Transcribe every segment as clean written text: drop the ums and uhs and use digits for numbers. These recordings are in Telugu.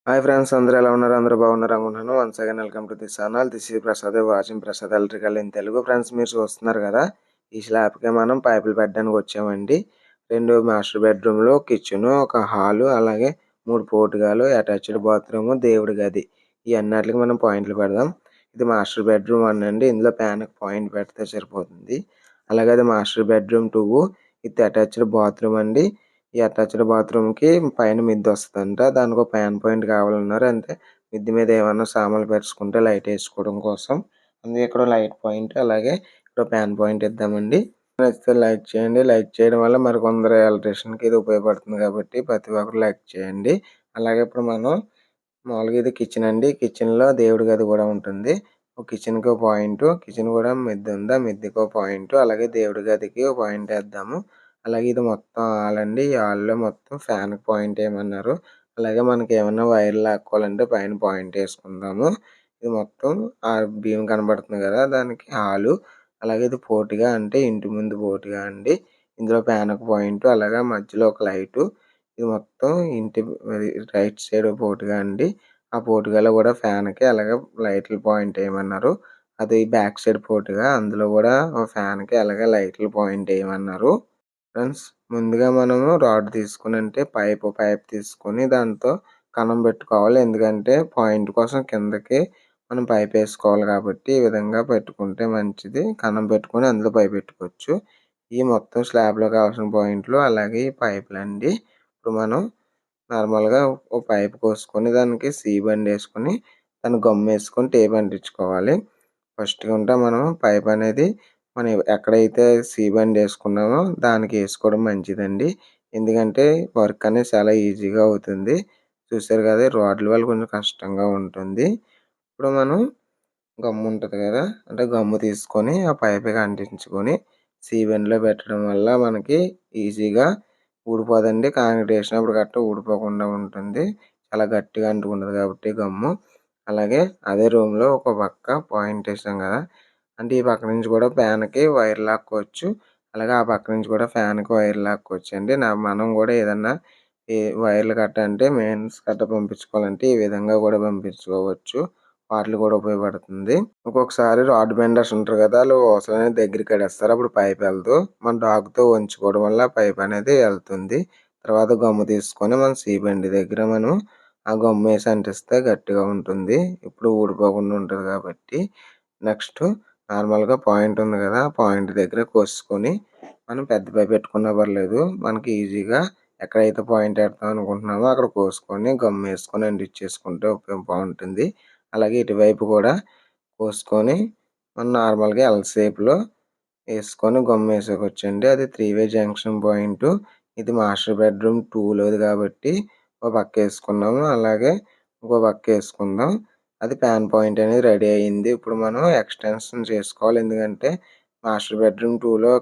హాయ్ ఫ్రెండ్స్, అందరూ ఎలా ఉన్నారు? అందరూ బాగున్నారు అనుకుంటున్నాను. Once again welcome to this channel. This is Prasad watching Prasad electrical in Telugu. Friends, మీరు చూస్తున్నారు కదా, ఈ స్లాబ్కి మనం పైపులు పెట్టడానికి వచ్చామండి. 2 మాస్టర్ బెడ్రూమ్లు, కిచెన్, ఒక హాలు, అలాగే 3 పోర్టుగాలు, అటాచ్డ్ బాత్రూమ్, దేవుడి గది, ఈ అన్నిటికి మనం పాయింట్లు పెడదాం. ఇది మాస్టర్ బెడ్రూమ్ 1 అండి. ఇందులో ఫ్యాన్కి పాయింట్ పెడితే సరిపోతుంది. అలాగే అది మాస్టర్ బెడ్రూమ్ 2, ఇది అటాచ్డ్ బాత్రూమ్ అండి. ఈ అటాచ్డ్ బాత్రూమ్‌కి పైన మిద్దొస్తదంట. దానికో ఫ్యాన్ పాయింట్ కావాలన్నారు. అంతే, మిద్ది మీద ఏమన్నా సామాన్లు పరుచుకుంటే లైటేసుకోవడం కోసం. అందుకే ఇక్కడ లైట్ పాయింట్, అలాగే ఇక్కడ ఫ్యాన్ పాయింట్ ఇద్దామండి. నచ్చితే లైక్ చేయండి. లైక్ చేయడం వల్ల మరికొందరు ఎలక్ట్రీషియన్‌కి ఇది ఉపయోగపడుతుంది కాబట్టి ప్రతి ఒక్కరు లైక్ చేయండి. అలాగే ఇప్పుడు మనం మామూలుగా ఇది కిచెన్ అండి. కిచెన్‌లో దేవుడి గది కూడా ఉంటుంది. ఒక కిచెన్‌కో పాయింటు, కిచెన్ కూడా మిద్దుంది. ఆ మిద్దికో పాయింటు, అలాగే దేవుడి గదికి ఓ పాయింట్ ఏద్దాము. అలాగే ఇది మొత్తం హాల్ అండి. ఈ హాల్‌లో మొత్తం ఫ్యాన్‌కి పాయింట్ ఏయమన్నారు. అలాగే మనకేమన్నా వైర్లు లాక్కోవాలంటే పైన పాయింట్ ఏసుకుందాము. ఇది మొత్తం బీమ్ కనబడుతుంది కదా, దానికి హాలు. అలాగే ఇది పోర్ట్‌గా, అంటే ఇంటి ముందు పోర్ట్‌గా అండి. ఇందులో ఫ్యాన్‌కి పాయింటు, అలాగే మధ్యలో ఒక లైటు. ఇది మొత్తం ఇంటి రైట్ సైడ్ పోర్ట్‌గా అండి. ఆ పోర్ట్‌గాలో కూడా ఫ్యాన్‌కి, అలాగే లైట్‌లు పాయింట్ ఏయమన్నారు. అది బ్యాక్ సైడ్ పోర్ట్‌గా, అందులో కూడా ఓ ఫ్యాన్‌కి, అలాగే లైట్‌లు పాయింట్ ఏయమన్నారు. ఫ్రెండ్స్, ముందుగా మనము రాడ్ తీసుకొని, అంటే పైప్ తీసుకొని దాంతో కన్నం పెట్టుకోవాలి. ఎందుకంటే పాయింట్ కోసం కిందకి మనం పైప్ వేసుకోవాలి కాబట్టి ఈ విధంగా పెట్టుకుంటే మంచిది. కన్నం పెట్టుకొని అందులో పైప్ పెట్టుకోవచ్చు. ఈ మొత్తం స్లాబ్‌లో కావాల్సిన పాయింట్లు, అలాగే ఈ పైపులండి. ఇప్పుడు మనం నార్మల్‌గా ఓ పైప్ కోసుకొని దానికి సీ బండ్ ఏసుకొని దానికి గమ్మేసుకొని టేప్ అంటించుకోవాలి. ఫస్ట్ గుంట మనం పైప్ అనేది మనం ఎక్కడైతే సీ బండ్ ఏసుకున్నామో దానికి ఏసుకోవడం మంచిదండి. ఎందుకంటే వర్క్ అనేది చాలా ఈజీగా అవుతుంది. చూసారు కదా, రాడ్ల వల్ల కొంచెం కష్టంగా ఉంటుంది. ఇప్పుడు మనం గమ్ ఉంటది కదా, అంటే గమ్ము తీసుకొని ఆ పైప్‌కి అంటించుకొని సీ బండ్‌లో పెట్టడం వల్ల మనకి ఈజీగా ఊడిపోదండి. కాంక్రీట్ ఏసినప్పుడు గట్టా ఊడిపోకుండా ఉంటుంది. చాలా గట్టిగా అంటుకుంటది కాబట్టి గమ్ము. అలాగే అదే రూమ్‌లో ఒక పక్క పాయింట్ ఏసాం కదా, అంటే ఈ పక్క నుంచి కూడా ఫ్యాన్‌కి వైర్ లాక్కోవచ్చు. అలాగే ఆ పక్క నుంచి కూడా ఫ్యాన్‌కి వైర్ లాక్కోవచ్చండి. మనం కూడా ఏదన్నా ఈ వైర్లు గట్టా, అంటే మెయిన్స్ గట్టా పంపించుకోవాలంటే ఈ విధంగా కూడా పంపించుకోవచ్చు. వాటికి కూడా ఉపయోగపడుతుంది. ఒక్కొక్కసారి రాడ్ బెండర్స్ ఉంటారు కదా, ఆళ్ళు ఊసలనేది దగ్గరికి ఎడేస్తారు. అప్పుడు పైప్ ఎళ్ళదు. మన డాగ్‌తో వంచుకోవడం వల్ల పైప్ అనేది ఎళ్తుంది. తర్వాత గమ్ము తీసుకొని మన సీ బండి దగ్గర మనం ఆ గమ్మేసి అంటిస్తే గట్టిగా ఉంటుంది. ఇప్పుడు ఊడిపోకుండా ఉంటది కాబట్టి. నెక్స్ట్ నార్మల్‌గా పాయింట్ ఉంది కదా, ఆ పాయింట్ దగ్గర కోసుకొని మనం పెద్ద పైప్ పెట్టుకున్నా పర్లేదు. మనకి ఈజీగా ఎక్కడైతే పాయింట్ ఎడదాం అనుకుంటున్నామో అక్కడ కోసుకొని గమ్మేసుకొని అంటించేసుకుంటే బావుంటుంది. అలాగే ఇటువైపు కూడా కోసుకొని మనం నార్మల్‌గా ఎల్ షేప్‌లో ఏసుకొని గమ్మేసుకోవచ్చండి. అది 3 వే జంక్షన్ పాయింటు. ఇది మాస్టర్ బెడ్‌రూమ్ 2లోది కాబట్టి ఒక పక్క ఏసుకున్నాము. అలాగే ఇంకో పక్క ఏసుకుందాం. అది ఫ్యాన్ పాయింట్ అనేది రెడీ అయింది. ఇప్పుడు మనం ఎక్స్‌టెన్షన్ చేసుకోవాలి. ఎందుకంటే మాస్టర్ బెడ్‌రూమ్ 2లో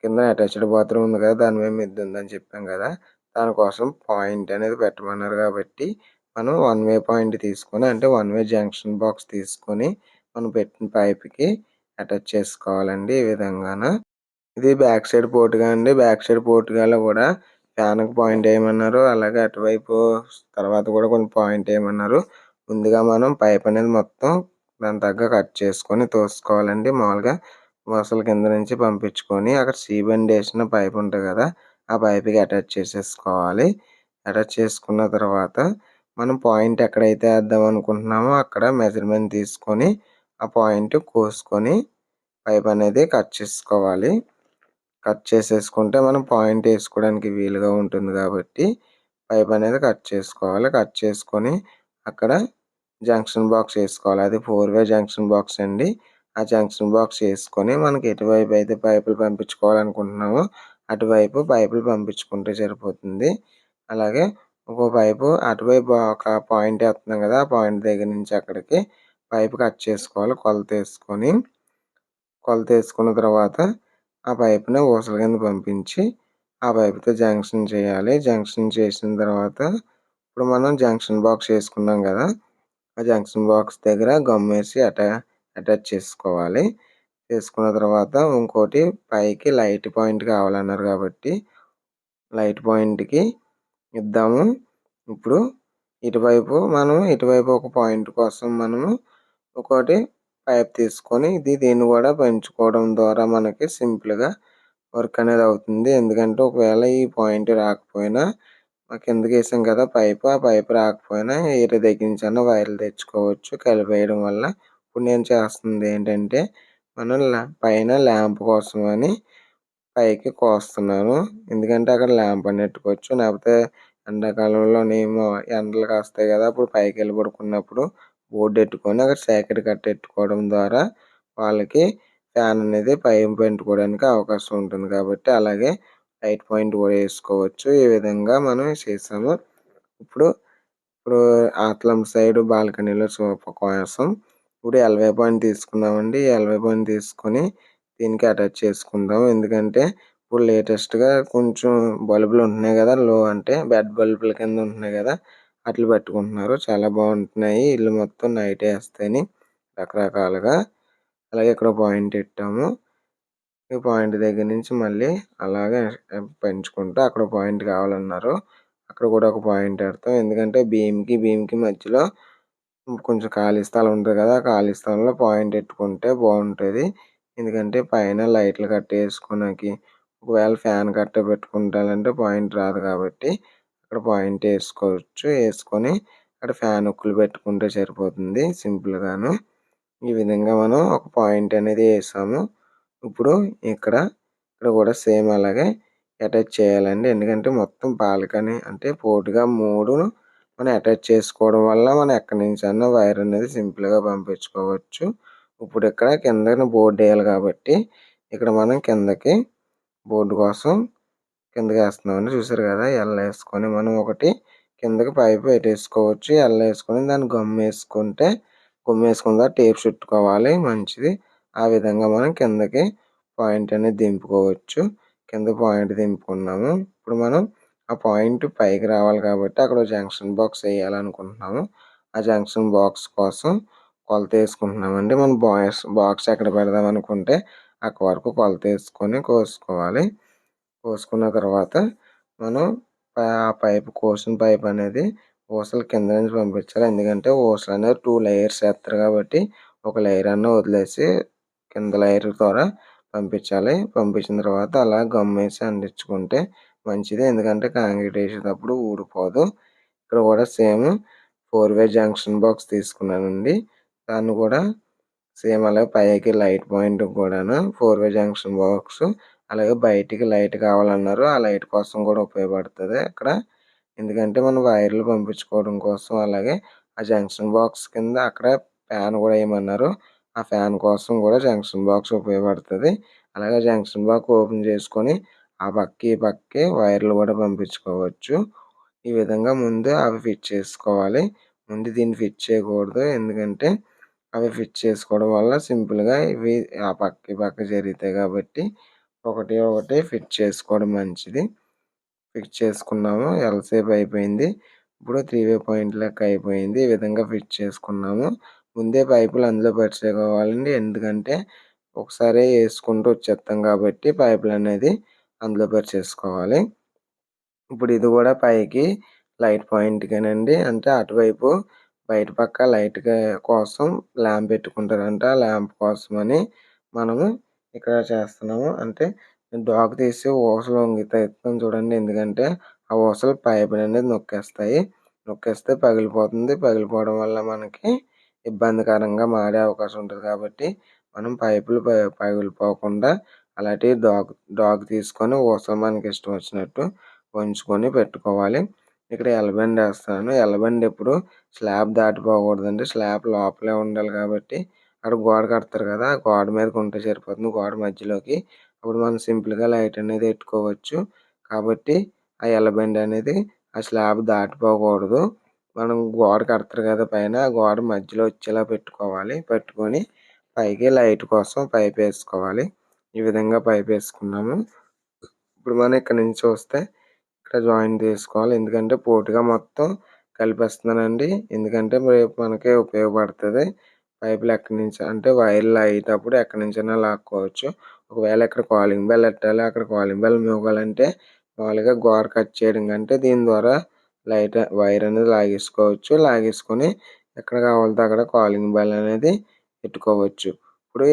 కింద అటాచ్డ్ బాత్రూమ్ ఉంది కదా, దాని మీద మిద్ది ఉందని చెప్పాం కదా, దానికోసం పాయింట్ అనేది పెట్టమన్నారు కాబట్టి మనం వన్ వే పాయింట్ తీసుకొని, అంటే వన్ వే జంక్షన్ బాక్స్ తీసుకొని మనం పెట్టిన పైప్‌కి అటాచ్ చేసుకోవాలండి ఈ విధంగాన. ఇది బ్యాక్ సైడ్ పోర్ట్‌గా అండి. బ్యాక్ సైడ్ పోర్ట్‌గాలో కూడా ఫ్యాన్‌కి పాయింట్ ఏయమన్నారు. అలాగే అటువైపు తర్వాత కూడా కొన్ని పాయింట్ ఏయమన్నారు. ముందుగా మనం పైప్ అనేది మొత్తం దానికి తగ్గ కట్ చేసుకొని తోసుకోవాలండి. మామూలుగా వరుసల కింద నుంచి పంపించుకొని అక్కడ సీ బండ్ ఏసిన పైప్ ఉంటది కదా, ఆ పైప్‌కి అటాచ్ చేసేసుకోవాలి. అటాచ్ చేసుకున్న తర్వాత మనం పాయింట్ ఎక్కడైతే ఏద్దాం అనుకుంటున్నామో అక్కడ మెజర్‌మెంట్ తీసుకొని ఆ పాయింట్ కోసుకొని పైప్ అనేది కట్ చేసుకోవాలి. కట్ చేసేసుకుంటే మనం పాయింట్ ఏసుకోవడానికి వీలుగా ఉంటుంది కాబట్టి పైప్ అనేది కట్ చేసుకోవాలి. కట్ చేసుకొని అక్కడ జంక్షన్ బాక్స్ ఏసుకోవాలి. అది 4 వే జంక్షన్ బాక్స్ అండి. ఆ జంక్షన్ బాక్స్ ఏసుకొని మనకి ఎటువైపు అయితే పైపులు పంపించుకోవాలనుకుంటున్నామో అటువైపు పైపులు పంపించుకుంటే సరిపోతుంది. అలాగే ఇంకో పైపు అటువైపు ఒక పాయింట్ ఏస్తున్నాం కదా, ఆ పాయింట్ దగ్గర నుంచి అక్కడికి పైప్ కట్ చేసుకోవాలి. కొలతేసుకున్న తర్వాత ఆ పైప్‌ని ఊసల కింద పంపించి ఆ పైప్‌తో జంక్షన్ చేయాలి. జంక్షన్ చేసిన తర్వాత ఇప్పుడు మనం జంక్షన్ బాక్స్ ఏసుకున్నాం కదా, ఆ జంక్షన్ బాక్స్ దగ్గర గమ్మేసి అటాచ్ చేసుకోవాలి. చేసుకున్న తర్వాత ఇంకోటి పైకి లైట్ పాయింట్ కావాలన్నారు కాబట్టి లైట్ పాయింట్‌కి ఇద్దాము. ఇప్పుడు ఇటువైపు ఒక పాయింట్ కోసం మనము ఇంకోటి పైప్ తీసుకొని దీన్ని కూడా పెంచుకోవడం ద్వారా మనకి సింపుల్‌గా వర్క్ అనేది అవుతుంది. ఎందుకంటే ఒకవేళ ఈ పాయింట్ రాకపోయినా కిందకేసాం కదా పైపు, ఆ పైపు రాకపోయినా వేరే దగ్గర నుంచన్నా వైర్లు తెచ్చుకోవచ్చు కలిపేయడం వల్ల. ఇప్పుడు నేను చేస్తుంది ఏంటంటే మనం పైన ల్యాంప్ కోసమని పైకి కోస్తున్నాను. ఎందుకంటే అక్కడ ల్యాంప్ అని పెట్టుకోవచ్చు. లేకపోతే ఎండాకాలంలోనేమో ఎండలు కాస్తాయి కదా! అప్పుడు పైకెళ్ళి పడుకున్నప్పుడు బోర్డ్ ఎట్టుకొని అక్కడ సర్క్యూట్ కట్ ఎట్టుకోవడం ద్వారా వాళ్ళకి ఫ్యాన్ అనేది పైన పెట్టుకోవడానికి అవకాశం ఉంటుంది కాబట్టి అలాగే లైట్ పాయింట్ కూడా వేసుకోవచ్చు. ఈ విధంగా మనం చేసాము. ఇప్పుడు ఇప్పుడు ఆతలం సైడ్ బాల్కనీలో కోసం ఇప్పుడు ఎల్వై పాయింట్ తీసుకున్నామండి. ఈ ఎల్వై పాయింట్ తీసుకొని దీనికి అటాచ్ చేసుకుందాం. ఎందుకంటే ఇప్పుడు లేటెస్ట్‌గా కొంచెం బల్బులు ఉంటున్నాయి కదా! అంటే బెడ్ బల్బుల కింద ఉంటున్నాయి కదా! అట్లు పెట్టుకుంటున్నారు. చాలా బాగుంటున్నాయి. ఇల్లు మొత్తం నైట్ వేస్తాయని రకరకాలుగా. అలాగే ఇక్కడ పాయింట్ పెట్టాము. ఈ పాయింట్ దగ్గర నుంచి మళ్ళీ అలాగే పెంచుకుంటూ అక్కడ పాయింట్ కావాలన్నారు. అక్కడ కూడా ఒక పాయింట్ పెడతాం. ఎందుకంటే బీమ్‌కి మధ్యలో కొంచెం ఖాళీ స్థలం ఉంటుంది కదా! ఆ ఖాళీ స్థలంలో పాయింట్ పెట్టుకుంటే బాగుంటది. ఎందుకంటే పైన లైట్లు కట్టేసుకోవడానికి ఒకవేళ ఫ్యాన్ కట్ట పెట్టుకుంటానంటే పాయింట్ రాదు కాబట్టి అక్కడ పాయింట్ వేసుకోవచ్చు. వేసుకొని అక్కడ ఫ్యాన్ హుక్కులు పెట్టుకుంటే సరిపోతుంది సింపుల్‌గాను. ఈ విధంగా మనం ఒక పాయింట్ అనేది వేసాము. ఇప్పుడు ఇక్కడ కూడా సేమ్ అలాగే అటాచ్ చేయాలండి. ఎందుకంటే మొత్తం బాల్కనీ అంటే పోటుగా 3 మనం అటాచ్ చేసుకోవడం వల్ల మనం ఎక్కడి నుంచన్నా వైర్ అనేది సింపుల్‌గా పంపించుకోవచ్చు. ఇప్పుడు ఇక్కడ కిందన బోర్డ్ వేయాలి కాబట్టి ఇక్కడ మనం కిందకి బోర్డ్ కోసం కిందకేస్తున్నామండి. చూసారు కదా! ఎళ్ళేసుకొని మనం ఒకటి కిందకి పైపు పెట్టేసుకోవచ్చు. ఎళ్ళేసుకొని దాన్ని గమ్మేసుకున్న తర్వాత టేప్ చుట్టుకోవాలి మంచిది. ఆ విధంగా మనం కిందకి పాయింట్ అనేది దింపుకోవచ్చు. కింద పాయింట్ దింపుకున్నాము. ఇప్పుడు మనం ఆ పాయింట్ పైకి రావాలి కాబట్టి అక్కడ జంక్షన్ బాక్స్ వేయాలనుకుంటున్నాము. ఆ జంక్షన్ బాక్స్ కోసం కొలత వేసుకుంటున్నామండి. మనం బాక్స్ ఎక్కడ పెడదాం అనుకుంటే అక్కడి వరకు కొలత వేసుకొని కోసుకోవాలి. కోసుకున్న తర్వాత మనం ఆ పైపు కోసిన పైప్ అనేది ఊసలు కింద నుంచి పంపించాలి. ఎందుకంటే ఊసలు అనేది 2 లేయర్స్ వేస్తారు కాబట్టి ఒక లేయర్ అన్నా వదిలేసి కింద లేయర్ ద్వారా పంపించాలి. పంపించిన తర్వాత అలా గమ్మేసి అంటించుకుంటే మంచిది. ఎందుకంటే కాంక్రీట్ వేసేటప్పుడు ఊడిపోదు. ఇక్కడ కూడా సేమ్ 4 వే జంక్షన్ బాక్స్ తీసుకున్నానండి. దాన్ని కూడా సేమ్ అలాగే పైకి లైట్ పాయింట్ కూడాను 4 వే జంక్షన్ బాక్స్ అలాగే బయటికి లైట్ కావాలన్నారు. ఆ లైట్ కోసం కూడా ఉపయోగపడుతుంది అక్కడ. ఎందుకంటే మనం వైర్లు పంపించుకోవడం కోసం అలాగే ఆ జంక్షన్ బాక్స్ కింద అక్కడ ఫ్యాన్ కూడా వేయమన్నారు. ఆ ఫ్యాన్ కోసం కూడా జంక్షన్ బాక్స్ ఉపయోగపడుతుంది. అలాగే జంక్షన్ బాక్స్ ఓపెన్ చేసుకొని ఆ పక్కకి ఈ పక్కకి వైర్లు కూడా పంపించుకోవచ్చు. ఈ విధంగా ముందు అవి ఫిట్ చేసుకోవాలి. ముందు దీన్ని ఫిట్ చేయకూడదు. ఎందుకంటే అవి ఫిట్ చేసుకోవడం వల్ల సింపుల్‌గా ఇవి ఆ పక్క ఈ పక్క జరుగుతాయి కాబట్టి ఒకటి ఒకటి ఫిట్ చేసుకోవడం మంచిది. ఫిక్స్ చేసుకున్నాము. ఎల్ షేప్ అయిపోయింది. ఇప్పుడు 3 వే పాయింట్ లెక్క అయిపోయింది. ఈ విధంగా ఫిట్ చేసుకున్నాము. ముందే పైపులు అందులో పెట్టుకోవాలండి. ఎందుకంటే ఒకసారే వేసుకుంటూ వచ్చేస్తాం కాబట్టి పైపులనేది అందులో పెట్టేసుకోవాలి. ఇప్పుడు ఇది కూడా పైకి లైట్ పాయింట్‌కేనండి. అంటే అటువైపు బయట పక్క లైట్‌గా కోసం ల్యాంప్ పెట్టుకుంటారంట. ఆ ల్యాంప్ కోసమని మనము ఇక్కడ చేస్తున్నాము. అంటే డాక్ తీసి ఊసలు వంగితే చూడండి. ఎందుకంటే ఆ ఊసలు పైపుననేది నొక్కేస్తాయి. నొక్కేస్తే పగిలిపోతుంది. పగిలిపోవడం వల్ల మనకి ఇబ్బందికరంగా మారే అవకాశం ఉంటది కాబట్టి మనం పైపులు పగిలిపోకుండా అలాంటి డాగ్ తీసుకొని ఊసలు మనకి ఇష్టం వచ్చినట్టు వంచుకొని పెట్టుకోవాలి. ఇక్కడ ఎలబండి వేస్తాను. ఎలబండి ఎప్పుడు స్లాబ్ దాటిపోకూడదండి. స్లాబ్ లోపలే ఉండాలి కాబట్టి అక్కడ గోడ కడతారు కదా! ఆ గోడ మీదకి ఉంటే సరిపోతుంది. గోడ మధ్యలోకి. అప్పుడు మనం సింపుల్‌గా లైట్ అనేది పెట్టుకోవచ్చు. కాబట్టి ఆ ఎలబండి అనేది ఆ స్లాబ్ దాటిపోకూడదు. మనం గోడ కడతారు కదా పైన, ఆ గోడ మధ్యలో వచ్చేలా పెట్టుకోవాలి. పెట్టుకొని పైకి లైట్ కోసం పైప్ వేసుకోవాలి. ఈ విధంగా పైప్ వేసుకున్నాము. ఇప్పుడు మనం ఇక్కడ నుంచి చూస్తే ఇక్కడ జాయింట్ తీసుకోవాలి. ఎందుకంటే పోటుగా మొత్తం కలిపేస్తున్నానండి. ఎందుకంటే రేపు మనకి ఉపయోగపడుతది. పైపులు ఎక్కడి నుంచి అంటే వైర్లు అయ్యేటప్పుడు ఎక్కడి నుంచైనా లాక్కోవచ్చు. ఒకవేళ ఇక్కడ కాలింగ్ బెల్ ఎట్టాలి, అక్కడ కాలింగ్ బెల్ మోగాలంటే మామూలుగా గోడ కట్ చేయడం కంటే దీని ద్వారా వైర్ అనేది లాగేసుకోవచ్చు. లాగేసుకొని ఎక్కడ కావాలంటే అక్కడ కాలింగ్ బెల్ అనేది పెట్టుకోవచ్చు. ఇప్పుడు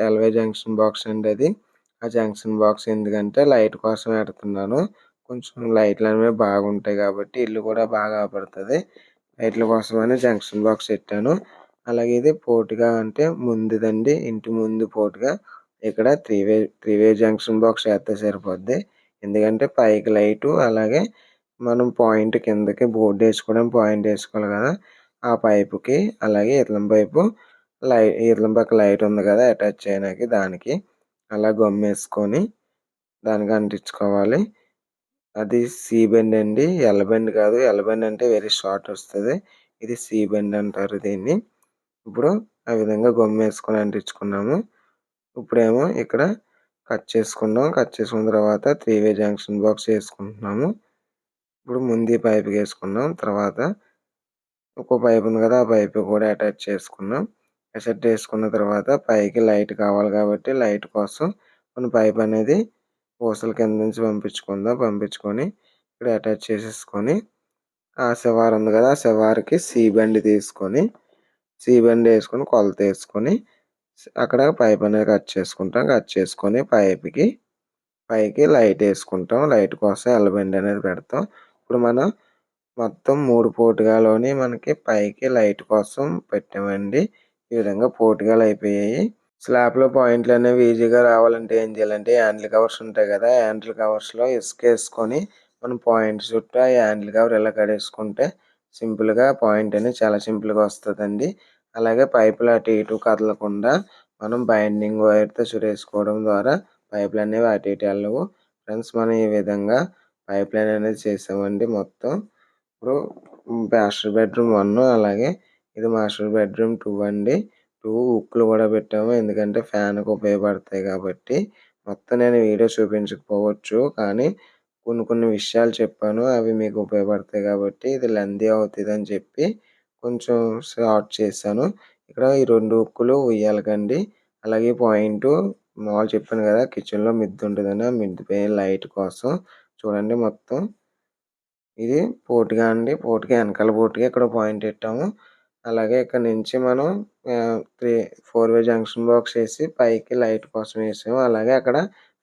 ఎల్వై జంక్షన్ బాక్స్ అండి అది. ఆ జంక్షన్ బాక్స్ ఎందుకంటే లైట్ కోసం పెడుతున్నాను. కొంచెం లైట్‌లనేవి బాగుంటాయి కాబట్టి ఇల్లు కూడా బాగా పడుతది. లైట్‌ల కోసమని జంక్షన్ బాక్స్ పెట్టాను. అలాగే ఇది పోర్ట్‌గా అంటే ముందుదండి. ఇంటి ముందు పోర్ట్‌గా ఇక్కడ త్రీ వే జంక్షన్ బాక్స్ ఏస్తే సరిపోద్ది. ఎందుకంటే పైకి లైటు అలాగే మనం పాయింట్ కిందకి బోర్డ్ ఏసుకోవడానికి పాయింట్ ఏసుకోవాలి కదా! ఆ పైపుకి అలాగే ఈతలం పక్క లైట్ ఉంది కదా! అటాచ్ చేయడానికి దానికి అలా గమ్మేసుకొని దానికి అంటించుకోవాలి. అది సి బెండ్ అండి. ఎల్ బెండ్ కాదు. ఎల్ బెండ్ అంటే వెరీ షార్ట్ వస్తది. ఇది సి బెండ్ అంటారు దీన్ని. ఇప్పుడు ఆ విధంగా గమ్మేసుకొని అంటించుకున్నాము. ఇప్పుడేమో ఇక్కడ కట్ చేసుకున్నాం. కట్ చేసుకున్న తర్వాత త్రీ వే జంక్షన్ బాక్స్ ఏసుకుంటున్నాము. ఇప్పుడు ముందు ఈ పైపుకేసుకున్నాం. తర్వాత ఇంకో పైప్ ఉంది కదా! ఆ పైప్ కూడా అటాచ్ చేసుకున్నాం. సెట్ చేసుకున్న తర్వాత పైకి లైట్ కావాలి కాబట్టి లైట్ కోసం మన పైప్ అనేది ఊసల కింద నుంచి పంపించుకొని ఇక్కడ అటాచ్ చేసేసుకొని ఆ శివారు ఉంది కదా! ఆ శివారుకి సి బెండ్ తీసుకొని ఏసుకొని కొలతేసుకొని అక్కడ పైప్ అనేది కట్ చేసుకుంటాం. కట్ చేసుకొని పైకి లైట్ ఏసుకుంటాం. లైట్ కోసం ఎల్ బెండ్ అనేది పెడతాం. ఇప్పుడు మనం మొత్తం 3 పోటుగాలోని మనకి పైకి లైట్ కోసం పెట్టామండి. ఈ విధంగా పోటుగాలయిపోయాయి. స్లాబ్‌లో పాయింట్లనేవి ఈజీగా రావాలంటే ఏం చేయాలంటే హ్యాండిల్ కవర్స్ ఉంటాయి కదా! హ్యాండిల్ కవర్స్‌లో ఇసుకేసుకొని మనం పాయింట్ చుట్టూ ఆ హ్యాండిల్ కవర్ ఇలా కడేసుకుంటే సింపుల్‌గా పాయింట్ అనేది చాలా సింపుల్‌గా వస్తదండి. అలాగే పైపులు అటు ఇటు కదలకుండా మనం బైండింగ్ వైర్‌తో చుట్టేసుకోవడం ద్వారా పైపులనేవి అటు ఇటు ఎళ్ళవు. ఫ్రెండ్స్ మనం ఈ విధంగా పైప్ లైన్ అనేది చేసామండి మొత్తం. ఇప్పుడు మాస్టర్ బెడ్‌రూమ్ 1 అలాగే ఇది మాస్టర్ బెడ్‌రూమ్ 2 అండి. 2 హుక్‌లు కూడా పెట్టాము. ఎందుకంటే ఫ్యాన్‌కి ఉపయోగపడతాయి కాబట్టి. మొత్తం నేను వీడియో చూపించకపోవచ్చు. కానీ కొన్ని విషయాలు చెప్పాను. అవి మీకు ఉపయోగపడతాయి కాబట్టి ఇది లెంతీ అవుతదని చెప్పి కొంచెం షార్ట్ చేశాను. ఇక్కడ ఈ 2 హుక్‌లు ఉయ్యాలకండి. అలాగే పాయింటు మాములుగా చెప్పాను కదా! కిచెన్‌లో మిద్ది ఉంటదని ఆ మిద్ది పైన లైట్ కోసం చూడండి మొత్తం ఇది పోర్ట్‌గా అండి. ఎనకాల పోర్ట్‌గా ఇక్కడ పాయింట్ పెట్టాము. అలాగే ఇక్కడ నుంచి మనం 4 వే జంక్షన్ బాక్స్ ఏసి పైకి లైట్ కోసం ఏసాము. అలాగే అక్కడ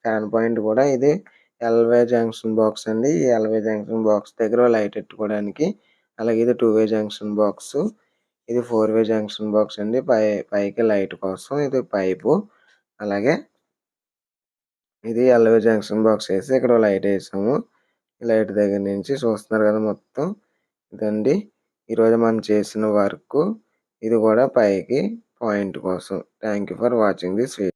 ఫ్యాన్ పాయింట్ కూడా ఇది ఎల్‌వై జంక్షన్ బాక్స్ అండి. ఈ ఎల్‌వై జంక్షన్ బాక్స్ దగ్గర లైట్ ఎట్టుకోవడానికి. అలాగే ఇది 2 వే జంక్షన్ బాక్సు. ఇది 4 వే జంక్షన్ బాక్స్ అండి. పైకి లైట్ కోసం ఇది పైపు. అలాగే ఇది ఎల్‌వై జంక్షన్ బాక్స్ ఏసి ఇక్కడ లైట్ ఏసాము. లైట్ దగ్గర నుంచి చూస్తున్నారు కదా మొత్తం. ఇదండి ఈరోజు మనం చేసిన వర్కు. ఇది కూడా పైకి పాయింట్ కోసం. Thank you for watching this video.